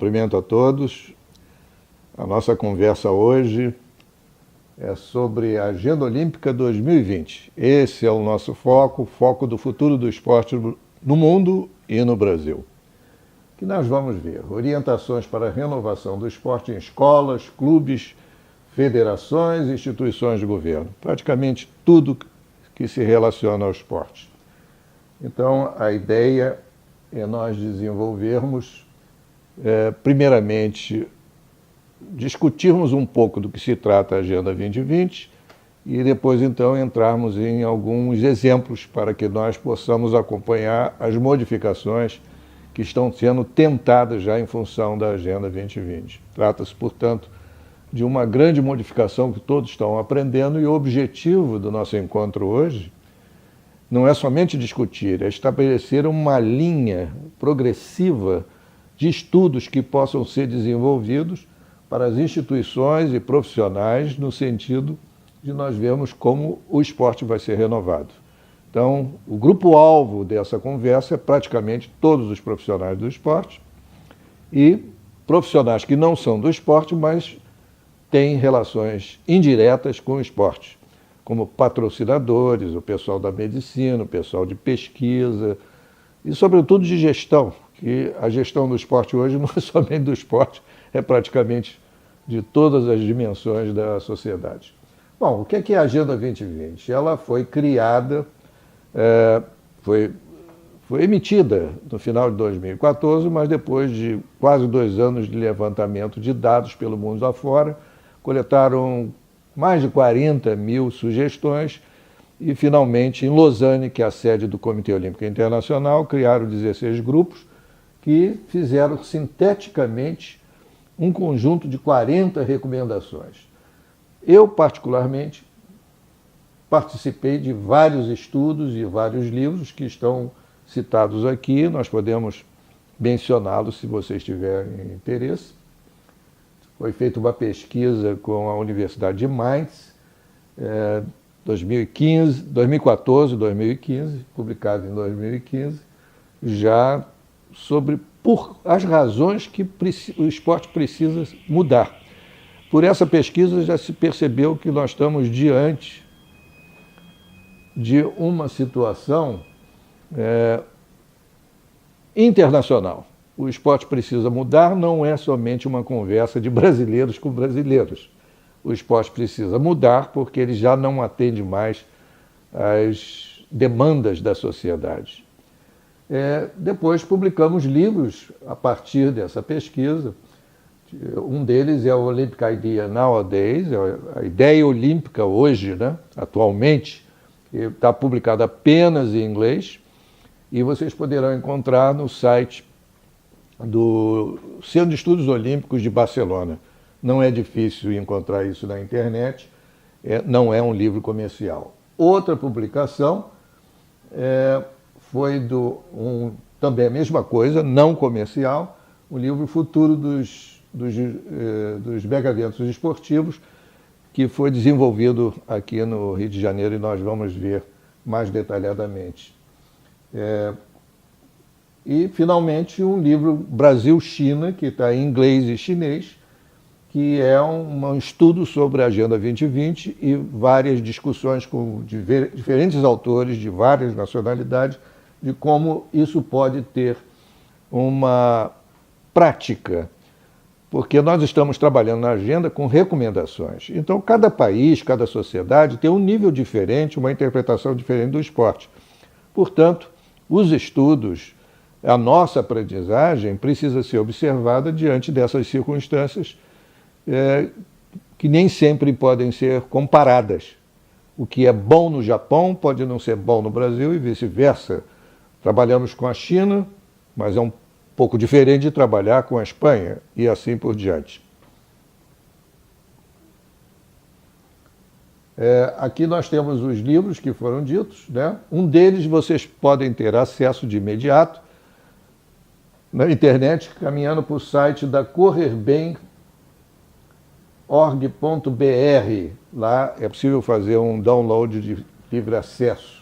Cumprimento a todos. A nossa conversa hoje é sobre a Agenda Olímpica 2020. Esse é o nosso foco do futuro do esporte no mundo e no Brasil. Que nós vamos ver orientações para a renovação do esporte em escolas, clubes, federações e instituições de governo. Praticamente tudo que se relaciona ao esporte. Então, a ideia é nós desenvolvermos, primeiramente, discutirmos um pouco do que se trata a Agenda 2020 e depois, então, entrarmos em alguns exemplos para que nós possamos acompanhar as modificações que estão sendo tentadas já em função da Agenda 2020. Trata-se, portanto, de uma grande modificação que todos estão aprendendo e o objetivo do nosso encontro hoje não é somente discutir, é estabelecer uma linha progressiva de estudos que possam ser desenvolvidos para as instituições e profissionais no sentido de nós vermos como o esporte vai ser renovado. Então, o grupo-alvo dessa conversa é praticamente todos os profissionais do esporte e profissionais que não são do esporte, mas têm relações indiretas com o esporte, como patrocinadores, o pessoal da medicina, o pessoal de pesquisa e, sobretudo, de gestão, que a gestão do esporte hoje não é somente do esporte, é praticamente de todas as dimensões da sociedade. Bom, o que é a Agenda 2020? Ela foi criada, foi emitida no final de 2014, mas depois de quase 2 anos de levantamento de dados pelo mundo afora, coletaram mais de 40 mil sugestões e, finalmente, em Lausanne, que é a sede do Comitê Olímpico Internacional, criaram 16 grupos que fizeram sinteticamente um conjunto de 40 recomendações. Eu, particularmente, participei de vários estudos e vários livros que estão citados aqui, nós podemos mencioná-los se vocês tiverem interesse. Foi feita uma pesquisa com a Universidade de Mainz, 2014, 2015, publicada em 2015, já sobre as razões que o esporte precisa mudar. Por essa pesquisa já se percebeu que nós estamos diante de uma situação internacional. O esporte precisa mudar, não é somente uma conversa de brasileiros com brasileiros. O esporte precisa mudar porque ele já não atende mais às demandas da sociedade. Depois publicamos livros a partir dessa pesquisa. Um deles é o Olympic Idea Nowadays, a ideia olímpica hoje, né, atualmente, que está publicado apenas em inglês, e vocês poderão encontrar no site do Centro de Estudos Olímpicos de Barcelona. Não é difícil encontrar isso na internet, não é um livro comercial. Outra publicação foi também a mesma coisa, não comercial, o livro Futuro dos Megaeventos Esportivos, que foi desenvolvido aqui no Rio de Janeiro e nós vamos ver mais detalhadamente. E, finalmente, um livro Brasil-China, que está em inglês e chinês, que é um estudo sobre a Agenda 2020 e várias discussões com diferentes autores de várias nacionalidades de como isso pode ter uma prática, porque nós estamos trabalhando na agenda com recomendações. Então, cada país, cada sociedade tem um nível diferente, uma interpretação diferente do esporte. Portanto, os estudos, a nossa aprendizagem precisa ser observada diante dessas circunstâncias que nem sempre podem ser comparadas. O que é bom no Japão pode não ser bom no Brasil e vice-versa. Trabalhamos com a China, mas é um pouco diferente de trabalhar com a Espanha e assim por diante. Aqui nós temos os livros que foram ditos, né? Um deles vocês podem ter acesso de imediato na internet, caminhando para o site da correrbem.org.br. Lá é possível fazer um download de livre acesso.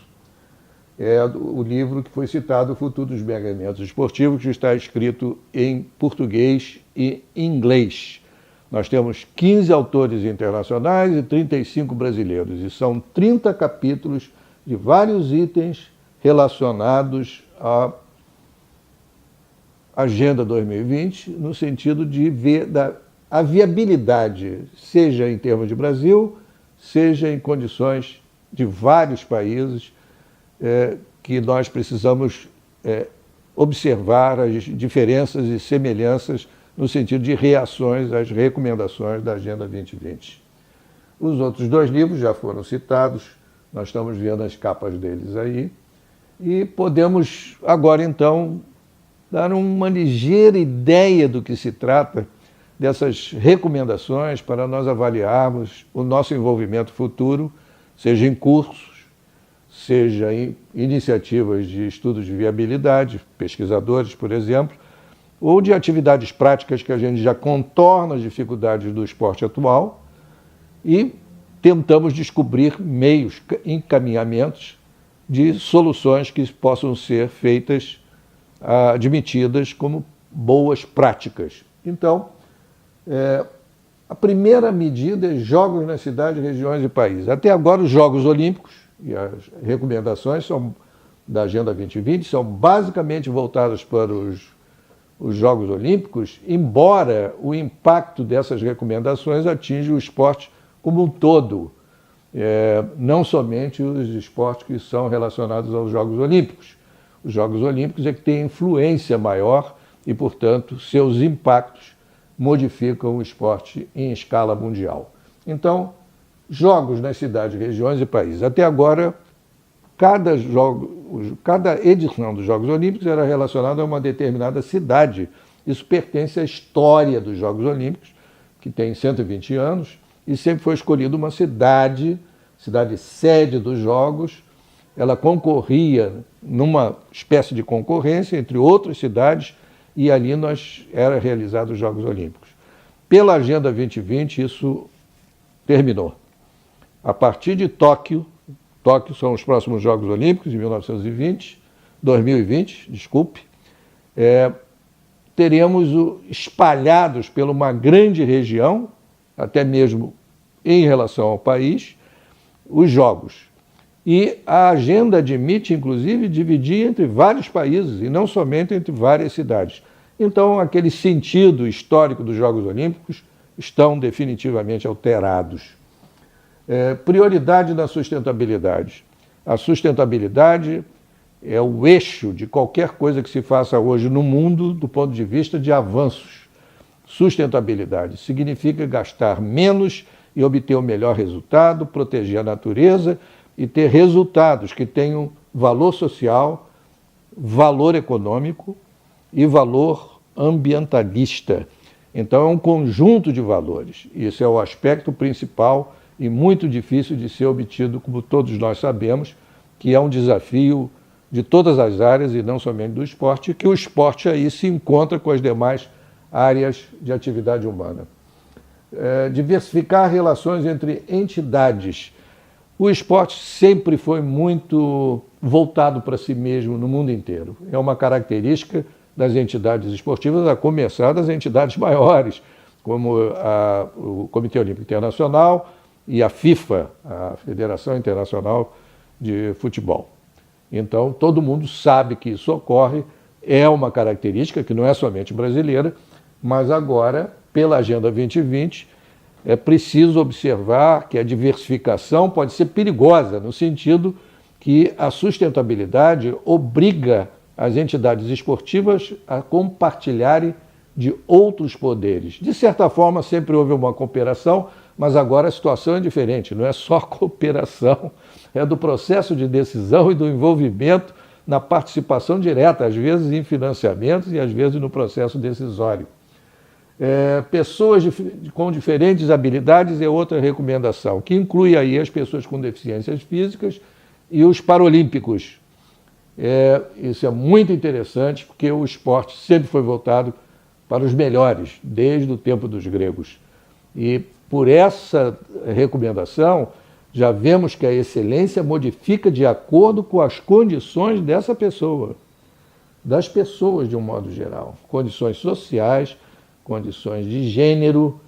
é o livro que foi citado, O Futuro dos Megamentos Esportivos, que está escrito em português e inglês. Nós temos 15 autores internacionais e 35 brasileiros, e são 30 capítulos de vários itens relacionados à Agenda 2020, no sentido de ver a viabilidade, seja em termos de Brasil, seja em condições de vários países, que nós precisamos observar as diferenças e semelhanças no sentido de reações às recomendações da Agenda 2020. Os outros 2 livros já foram citados, nós estamos vendo as capas deles aí, e podemos agora então dar uma ligeira ideia do que se trata dessas recomendações para nós avaliarmos o nosso envolvimento futuro, seja em cursos, seja em iniciativas de estudos de viabilidade, pesquisadores, por exemplo, ou de atividades práticas que a gente já contorna as dificuldades do esporte atual e tentamos descobrir meios, encaminhamentos de soluções que possam ser feitas, admitidas como boas práticas. Então, a primeira medida é jogos nas cidades, regiões e países. Até agora, os Jogos Olímpicos e as recomendações da Agenda 2020 são basicamente voltadas para os Jogos Olímpicos, embora o impacto dessas recomendações atinja o esporte como um todo, não somente os esportes que são relacionados aos Jogos Olímpicos. Os Jogos Olímpicos é que têm influência maior e, portanto, seus impactos modificam o esporte em escala mundial. Então, jogos nas cidades, regiões e países. Até agora, cada edição dos Jogos Olímpicos era relacionada a uma determinada cidade. Isso pertence à história dos Jogos Olímpicos, que tem 120 anos, e sempre foi escolhida uma cidade sede dos Jogos. Ela concorria numa espécie de concorrência entre outras cidades, e ali era realizado os Jogos Olímpicos. Pela Agenda 2020, isso terminou. A partir de Tóquio são os próximos Jogos Olímpicos, em 2020, teremos espalhados por uma grande região, até mesmo em relação ao país, os Jogos. E a agenda admite, inclusive, dividir entre vários países e não somente entre várias cidades. Então, aquele sentido histórico dos Jogos Olímpicos estão definitivamente alterados. Prioridade na sustentabilidade. A sustentabilidade é o eixo de qualquer coisa que se faça hoje no mundo do ponto de vista de avanços. Sustentabilidade significa gastar menos e obter o melhor resultado, proteger a natureza e ter resultados que tenham valor social, valor econômico e valor ambientalista. Então é um conjunto de valores. Isso é o aspecto principal e muito difícil de ser obtido, como todos nós sabemos, que é um desafio de todas as áreas e não somente do esporte, e que o esporte aí se encontra com as demais áreas de atividade humana. Diversificar relações entre entidades. O esporte sempre foi muito voltado para si mesmo no mundo inteiro. É uma característica das entidades esportivas, a começar das entidades maiores, como o Comitê Olímpico Internacional e a FIFA, a Federação Internacional de Futebol. Então, todo mundo sabe que isso ocorre, é uma característica que não é somente brasileira, mas agora, pela Agenda 2020, é preciso observar que a diversificação pode ser perigosa, no sentido que a sustentabilidade obriga as entidades esportivas a compartilharem de outros poderes. De certa forma, sempre houve uma cooperação, mas agora a situação é diferente, não é só cooperação, é do processo de decisão e do envolvimento na participação direta, às vezes em financiamentos e às vezes no processo decisório. Pessoas com diferentes habilidades é outra recomendação, que inclui aí as pessoas com deficiências físicas e os paralímpicos. Isso é muito interessante, porque o esporte sempre foi voltado para os melhores, desde o tempo dos gregos. E por essa recomendação, Já vemos que a excelência modifica de acordo com as condições dessa pessoa, das pessoas de um modo geral. Condições sociais, condições de gênero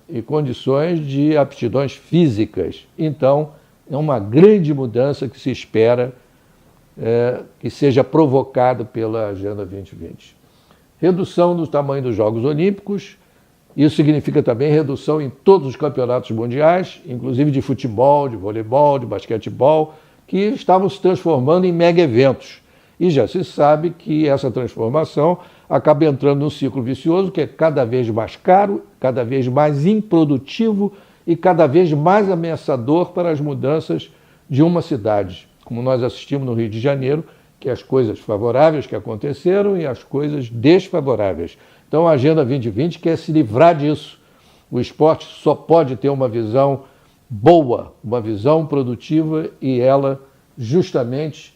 e condições de aptidões físicas. Então, é uma grande mudança que se espera que seja provocada pela Agenda 2020. Redução do tamanho dos Jogos Olímpicos. Isso significa também redução em todos os campeonatos mundiais, inclusive de futebol, de voleibol, de basquetebol, que estavam se transformando em mega eventos. E já se sabe que essa transformação acaba entrando num ciclo vicioso que é cada vez mais caro, cada vez mais improdutivo e cada vez mais ameaçador para as mudanças de uma cidade, como nós assistimos no Rio de Janeiro, que é as coisas favoráveis que aconteceram e as coisas desfavoráveis. Então a Agenda 2020 quer se livrar disso. O esporte só pode ter uma visão boa, uma visão produtiva, e ela justamente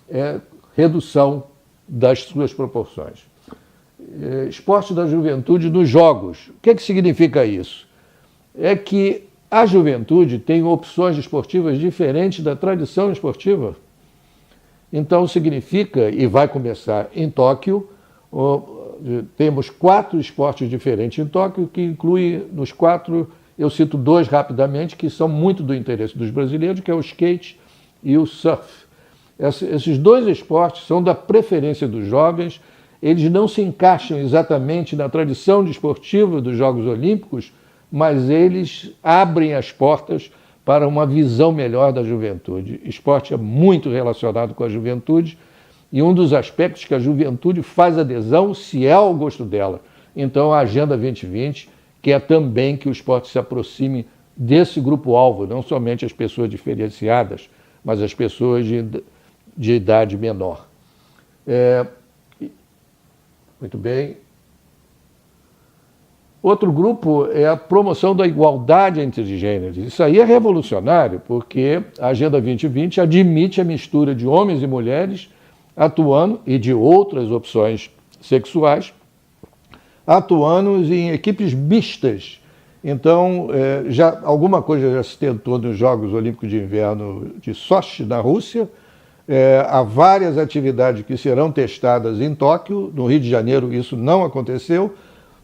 é redução das suas proporções. Esporte da juventude nos jogos. O que significa isso? É que a juventude tem opções esportivas diferentes da tradição esportiva. Então significa, e vai começar em Tóquio, temos 4 esportes diferentes em Tóquio, que inclui nos 4, eu cito 2 rapidamente, que são muito do interesse dos brasileiros, que é o skate e o surf. Esses 2 esportes são da preferência dos jovens, eles não se encaixam exatamente na tradição desportiva dos Jogos Olímpicos, mas eles abrem as portas para uma visão melhor da juventude. Esporte é muito relacionado com a juventude e um dos aspectos que a juventude faz adesão se é ao gosto dela. Então a Agenda 2020 quer também que o esporte se aproxime desse grupo-alvo, não somente as pessoas diferenciadas, mas as pessoas de idade menor. Muito bem. Outro grupo é a promoção da igualdade entre gêneros. Isso aí é revolucionário, porque a Agenda 2020 admite a mistura de homens e mulheres atuando, e de outras opções sexuais, atuando em equipes mistas. Então, alguma coisa já se tentou nos Jogos Olímpicos de Inverno de Sochi, na Rússia. Há várias atividades que serão testadas em Tóquio. No Rio de Janeiro isso não aconteceu,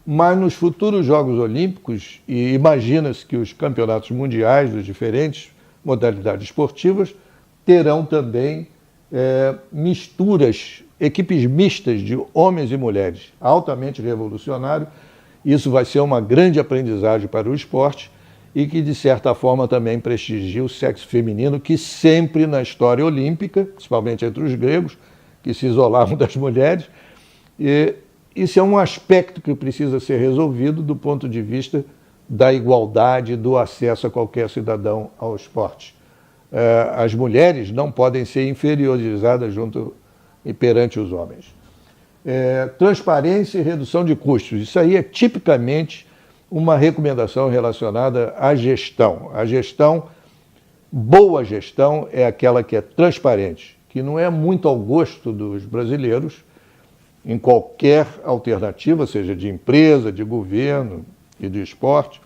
mas nos futuros Jogos Olímpicos, e imagina-se que os campeonatos mundiais das diferentes modalidades esportivas terão também misturas, equipes mistas de homens e mulheres, altamente revolucionário. Isso vai ser uma grande aprendizagem para o esporte e que, de certa forma, também prestigia o sexo feminino, que sempre na história olímpica, principalmente entre os gregos, que se isolavam das mulheres, isso é um aspecto que precisa ser resolvido do ponto de vista da igualdade, do acesso a qualquer cidadão ao esporte. As mulheres não podem ser inferiorizadas perante os homens. Transparência e redução de custos. Isso aí é tipicamente uma recomendação relacionada à gestão. A gestão, boa gestão, é aquela que é transparente, que não é muito ao gosto dos brasileiros, em qualquer alternativa, seja de empresa, de governo e de esporte,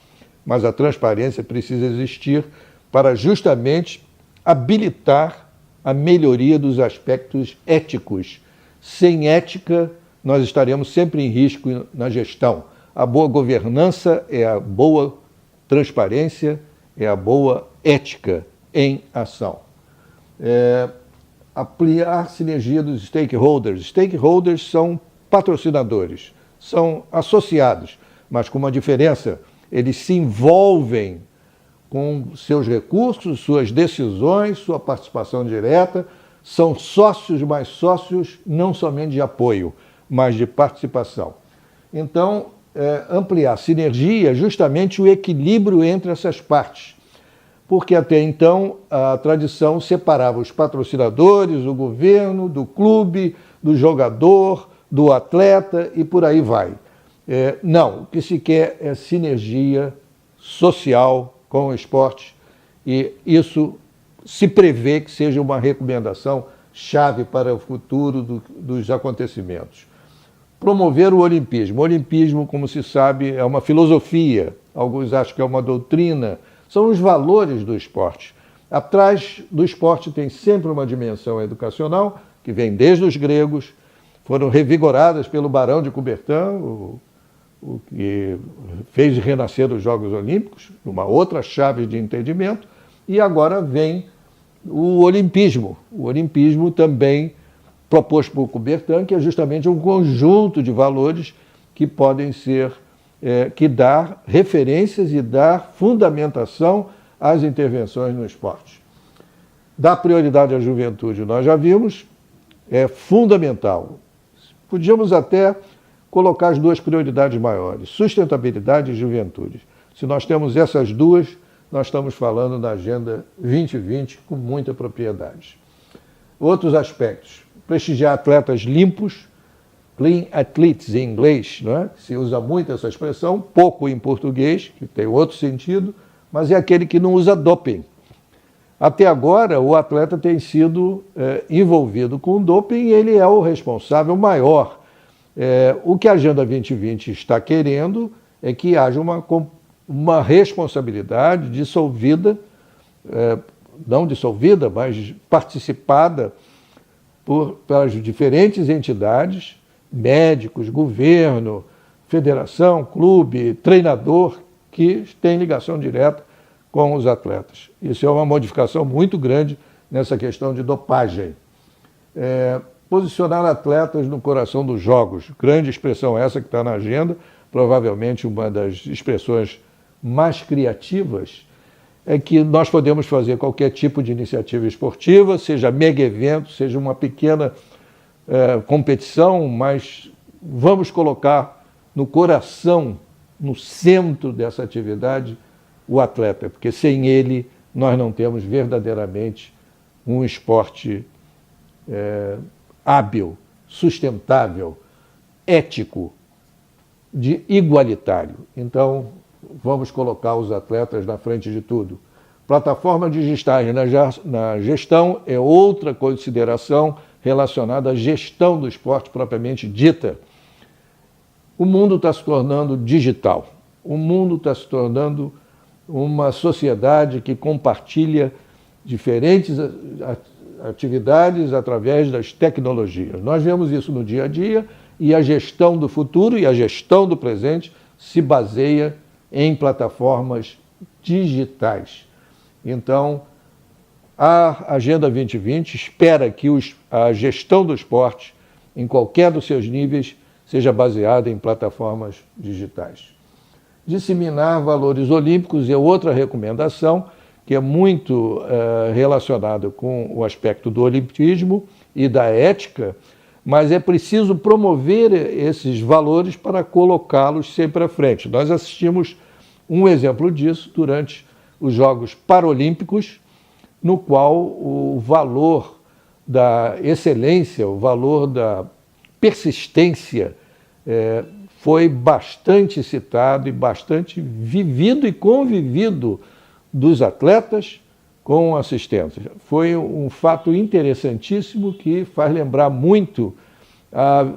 mas a transparência precisa existir para justamente habilitar a melhoria dos aspectos éticos. Sem ética, nós estaremos sempre em risco na gestão. A boa governança é a boa transparência, é a boa ética em ação. Ampliar sinergia dos stakeholders. Stakeholders são patrocinadores, são associados, mas com uma diferença: eles se envolvem com seus recursos, suas decisões, sua participação direta, são sócios, mas sócios não somente de apoio, mas de participação. Então, ampliar sinergia é justamente o equilíbrio entre essas partes, porque até então a tradição separava os patrocinadores, o governo, do clube, do jogador, do atleta e por aí vai. Não, o que se quer é sinergia social com o esporte, e isso se prevê que seja uma recomendação chave para o futuro dos acontecimentos. Promover o olimpismo. O olimpismo, como se sabe, é uma filosofia, alguns acham que é uma doutrina, são os valores do esporte. Atrás do esporte tem sempre uma dimensão educacional, que vem desde os gregos, foram revigoradas pelo Barão de Coubertin, o que fez renascer os Jogos Olímpicos, numa outra chave de entendimento, e agora vem o olimpismo. O olimpismo também proposto por Coubertin, que é justamente um conjunto de valores que podem ser, que dá referências e dá fundamentação às intervenções no esporte. Dar prioridade à juventude, nós já vimos, é fundamental. Podíamos até colocar as duas prioridades maiores, sustentabilidade e juventude. Se nós temos essas duas, nós estamos falando na Agenda 2020 com muita propriedade. Outros aspectos, prestigiar atletas limpos, clean athletes em inglês, não é? Se usa muito essa expressão, pouco em português, que tem outro sentido, mas é aquele que não usa doping. Até agora, o atleta tem sido envolvido com doping e ele é o responsável maior. O que a Agenda 2020 está querendo é que haja uma responsabilidade dissolvida, não dissolvida, mas participada pelas diferentes entidades, médicos, governo, federação, clube, treinador, que têm ligação direta com os atletas. Isso é uma modificação muito grande nessa questão de dopagem. Posicionar atletas no coração dos jogos, grande expressão essa que está na agenda, provavelmente uma das expressões mais criativas, é que nós podemos fazer qualquer tipo de iniciativa esportiva, seja mega evento, seja uma pequena competição, mas vamos colocar no coração, no centro dessa atividade, o atleta, porque sem ele nós não temos verdadeiramente um esporte hábil, sustentável, ético, igualitário. Então, vamos colocar os atletas na frente de tudo. Plataforma digitais na gestão é outra consideração relacionada à gestão do esporte propriamente dita. O mundo está se tornando digital. O mundo está se tornando uma sociedade que compartilha diferentes atividades através das tecnologias. Nós vemos isso no dia a dia e a gestão do futuro e a gestão do presente se baseia em plataformas digitais. Então, a Agenda 2020 espera que a gestão do esporte, em qualquer dos seus níveis, seja baseada em plataformas digitais. Disseminar valores olímpicos é outra recomendação que é muito relacionada com o aspecto do olimpismo e da ética, mas é preciso promover esses valores para colocá-los sempre à frente. Nós assistimos um exemplo disso durante os Jogos Paralímpicos, no qual o valor da excelência, o valor da persistência foi bastante citado e bastante vivido e convivido dos atletas com assistentes. Foi um fato interessantíssimo que faz lembrar muito a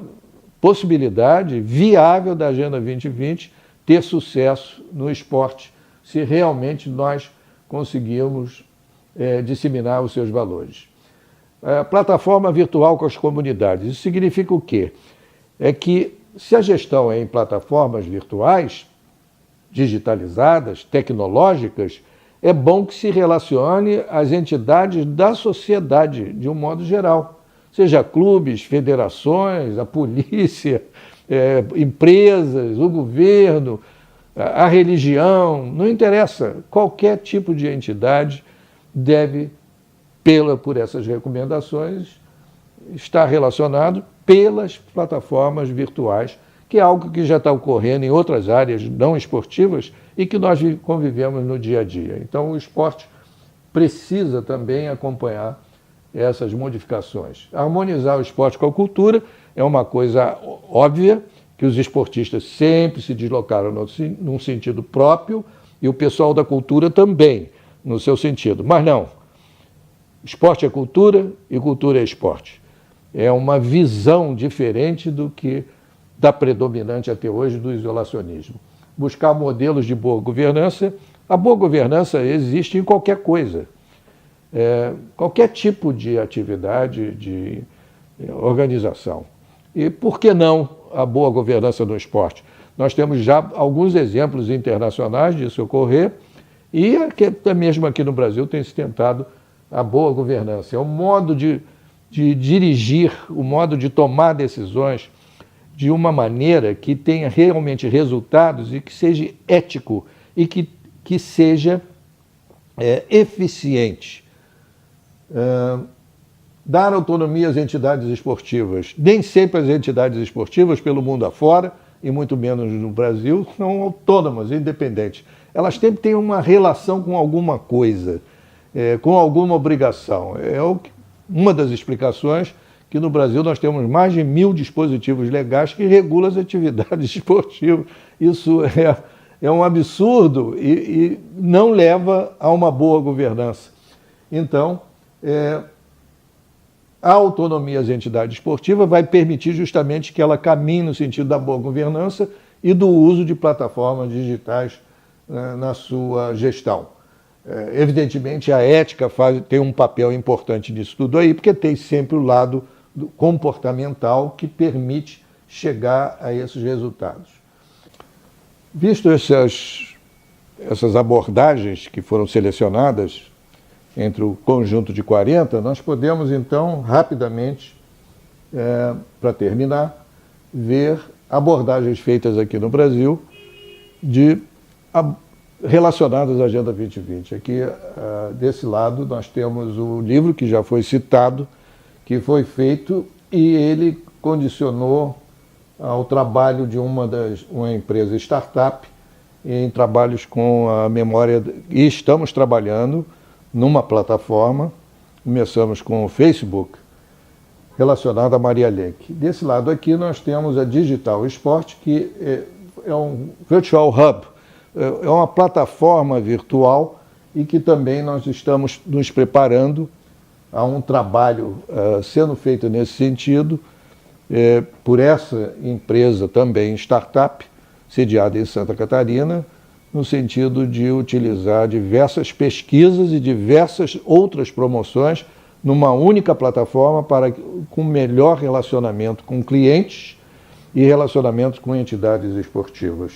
possibilidade viável da Agenda 2020 ter sucesso no esporte, se realmente nós conseguirmos disseminar os seus valores. Plataforma virtual com as comunidades. Isso significa o quê? É que se a gestão é em plataformas virtuais, digitalizadas, tecnológicas, é bom que se relacione às entidades da sociedade, de um modo geral. Seja clubes, federações, a polícia, empresas, o governo, a religião, não interessa. Qualquer tipo de entidade deve, por essas recomendações, estar relacionado pelas plataformas virtuais, que é algo que já está ocorrendo em outras áreas não esportivas e que nós convivemos no dia a dia. Então, o esporte precisa também acompanhar essas modificações. Harmonizar o esporte com a cultura é uma coisa óbvia, que os esportistas sempre se deslocaram num sentido próprio e o pessoal da cultura também, no seu sentido. Mas não, esporte é cultura e cultura é esporte. É uma visão diferente do que está predominante até hoje do isolacionismo. Buscar modelos de boa governança A boa governança existe em qualquer coisa, qualquer tipo de atividade, de organização. E por que não a boa governança no esporte? Nós temos já alguns exemplos internacionais disso ocorrer e até mesmo aqui no Brasil tem se tentado a boa governança. É o modo de dirigir, o modo de tomar decisões de uma maneira que tenha realmente resultados e que seja ético e que seja eficiente. Dar autonomia às entidades esportivas. Nem sempre as entidades esportivas, pelo mundo afora, e muito menos no Brasil, são autônomas, independentes. Elas sempre têm uma relação com alguma coisa, com alguma obrigação. Uma das explicações que no Brasil nós temos mais de 1000 dispositivos legais que regulam as atividades esportivas. Isso é um absurdo e não leva a uma boa governança. Então, a autonomia às entidades esportivas vai permitir justamente que ela caminhe no sentido da boa governança e do uso de plataformas digitais na sua gestão. Evidentemente, a ética tem um papel importante nisso tudo aí, porque tem sempre o lado comportamental que permite chegar a esses resultados. Visto essas abordagens que foram selecionadas entre o conjunto de 40, nós podemos, então, rapidamente, para terminar, ver abordagens feitas aqui no Brasil relacionadas à Agenda 2020. Aqui, desse lado, nós temos o livro que já foi citado, que foi feito e ele condicionou ao trabalho de uma empresa startup em trabalhos com a memória, e estamos trabalhando numa plataforma, começamos com o Facebook, relacionado à Maria Lenk. Desse lado aqui nós temos a Digital Sport, que é um Virtual Hub, é uma plataforma virtual e que também nós estamos nos preparando a um trabalho sendo feito nesse sentido por essa empresa também startup, sediada em Santa Catarina, no sentido de utilizar diversas pesquisas e diversas outras promoções numa única plataforma com melhor relacionamento com clientes e relacionamento com entidades esportivas.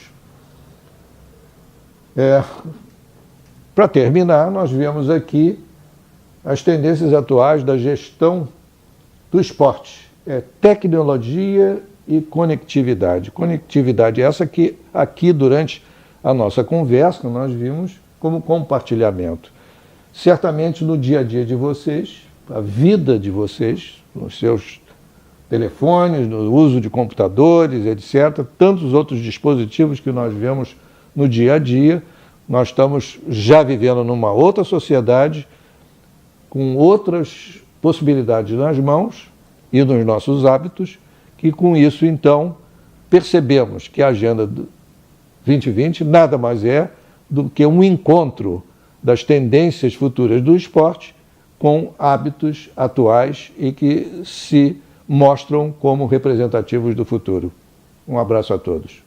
Para terminar, nós vemos aqui as tendências atuais da gestão do esporte. Tecnologia e conectividade. Conectividade essa que aqui durante a nossa conversa nós vimos como compartilhamento. Certamente no dia a dia de vocês, a vida de vocês, nos seus telefones, no uso de computadores, etc., tantos outros dispositivos que nós vemos no dia a dia, nós estamos já vivendo numa outra sociedade, com outras possibilidades nas mãos e nos nossos hábitos, que com isso, então, percebemos que a Agenda 2020 nada mais é do que um encontro das tendências futuras do esporte com hábitos atuais e que se mostram como representativos do futuro. Um abraço a todos.